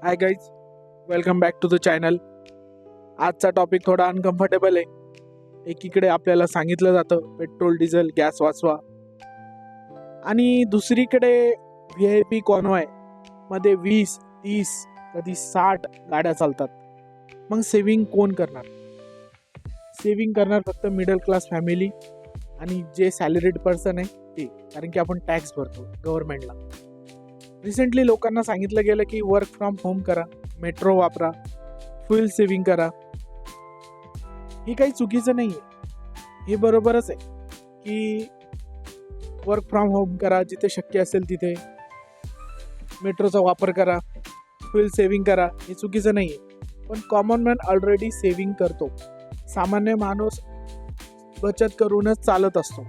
High guys, welcome back to the channel. आजचा topic थोडा uncomfortable आहे. एकीकडे आपल्याला सांगितलं जातं पेट्रोल डिझेल गॅस वाचवा, आणि दुसरीकडे VIP कॉन्वॉय मध्ये 20, 30, कधी 60 गाड्या चालतात. मग सेव्हिंग कोण करणार? सेव्हिंग करणार फक्त मिडल क्लास फॅमिली आणि जे सॅलरीड पर्सन आहे ते, कारण की आपण टॅक्स भरतो गव्हर्नमेंटला. रिसेंटली लोकांना सांगितलं गेलं की वर्क फ्रॉम होम करा, मेट्रो वापरा, फ्युल सेव्हिंग करा. हे काही चुकीचं नाही आहे, हे बरोबरच आहे की वर्क फ्रॉम होम करा, जिथे शक्य असेल तिथे मेट्रोचा वापर करा, फ्युल सेव्हिंग करा, हे चुकीचं नाही आहे. पण कॉमन मॅन ऑलरेडी सेव्हिंग करतो. सामान्य माणूस बचत करूनच चालत असतो.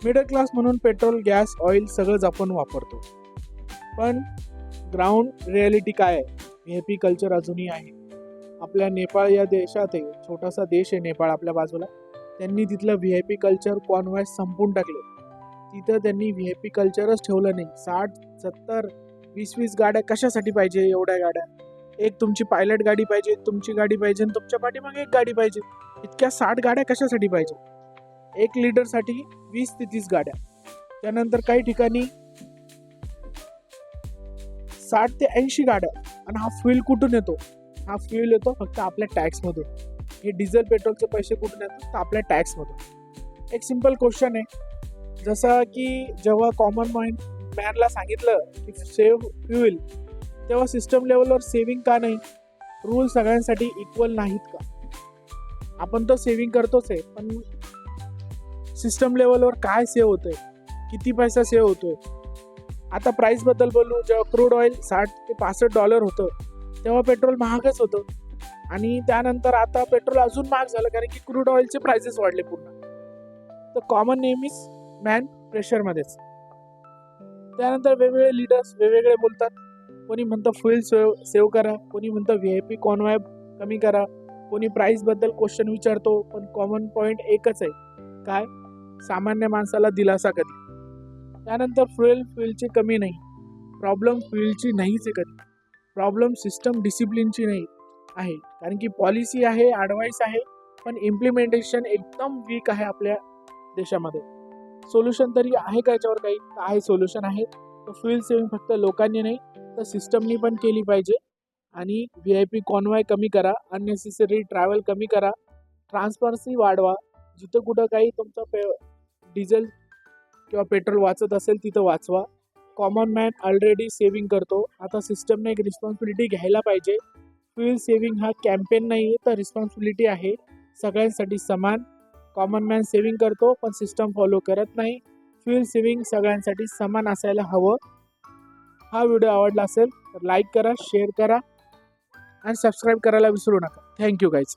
मिडल क्लास म्हणून पेट्रोल, गॅस, ऑइल सगळंच आपण वापरतो. पण ग्राउंड रिॲलिटी काय आहे? VIP कल्चर अजूनही आहे. आपल्या नेपाळ या देशात आहे, छोटासा देश आहे नेपाळ आपल्या बाजूला, त्यांनी तिथलं VIP कल्चर कॉन्वॉय संपून टाकले. तिथं त्यांनी VIP कल्चरच ठेवलं नाही. 60, 70, 20 गाड्या कशासाठी पाहिजे? एवढ्या गाड्या, एक तुमची पायलट गाडी पाहिजे, तुमची गाडी पाहिजे, आणि तुमच्या पाठीमागे एक गाडी पाहिजे. इतक्या 60 गाड्या कशासाठी पाहिजे? 1 लिटरसाठी 20 ते 30 गाड्या. त्यानंतर काही ठिकाणी 60 ते 80 गाड्या. आणि हा फ्युल कुठून येतो? हा फ्युल येतो फक्त आपल्या टॅक्समधून. हे डिझेल पेट्रोलचे पैसे कुठून येतात? तर आपल्या टॅक्समधून. एक सिंपल क्वेश्चन आहे, जसं की जेव्हा कॉमन मॅनला सांगितलं की सेव्ह फ्युल, तेव्हा सिस्टम लेवलवर सेव्हिंग का नाही? रूल सगळ्यांसाठी इक्वल नाहीत का? आपण तर सेव्हिंग करतोच आहे, पण सिस्टम लेवलवर काय सेव्ह होतोय? किती पैसा सेव्ह होतोय? आता प्राईसबद्दल बोलू, जेव्हा क्रूड ऑइल $60 ते $65 होतं, तेव्हा पेट्रोल महागच होतं. आणि त्यानंतर आता पेट्रोल अजून महाग झालं, कारण की क्रूड ऑइलचे प्राइसेस वाढले पूर्ण. तर कॉमन नेहमीच मॅन प्रेशरमध्येच. त्यानंतर वेगवेगळे लीडर्स वेगवेगळे बोलतात. कोणी म्हणतं फ्युल सेव्ह करा, कोणी म्हणतं VIP कॉन्वॉय कमी करा, कोणी प्राईसबद्दल क्वेश्चन विचारतो. पण कॉमन पॉईंट एकच आहे, काय? सामान्य माणसाला दिलासा कधी. त्यानंतर फ्युलची कमी नाही. प्रॉब्लेम फ्युलची नाहीच आहे कधी. प्रॉब्लेम सिस्टम डिसिप्लिनची नाही आहे, कारण की पॉलिसी आहे, ॲडवाईस आहे, पण इम्प्लिमेंटेशन एकदम वीक आहे आपल्या देशामध्ये. सोल्युशन तरी आहे का याच्यावर? काही आहे सोल्युशन आहे. तर फ्युल सेव्हिंग फक्त लोकांनी नाही तर सिस्टमनी पण केली पाहिजे. आणि VIP कॉन्वॉय कमी करा, अननेसेसरी ट्रॅव्हल कमी करा, ट्रान्सपरन्सी वाढवा. जिथं कुठं काही तुमचं डिझेल किंवा पेट्रोल वाचत असेल तिथं वाचवा. कॉमन मॅन ऑलरेडी सेव्हिंग करतो, आता सिस्टमने एक रिस्पॉन्सिबिलिटी घ्यायला पाहिजे. फ्युल सेव्हिंग हा कॅम्पेन नाही आहे, तर रिस्पॉन्सिबिलिटी आहे सगळ्यांसाठी समान. कॉमन मॅन सेव्हिंग करतो पण सिस्टम फॉलो करत नाही. फ्युल सेव्हिंग सगळ्यांसाठी समान असायला हवं. हा व्हिडिओ आवडला असेल तर लाईक करा, शेअर करा आणि सबस्क्राईब करायला विसरू नका. Thank you guys.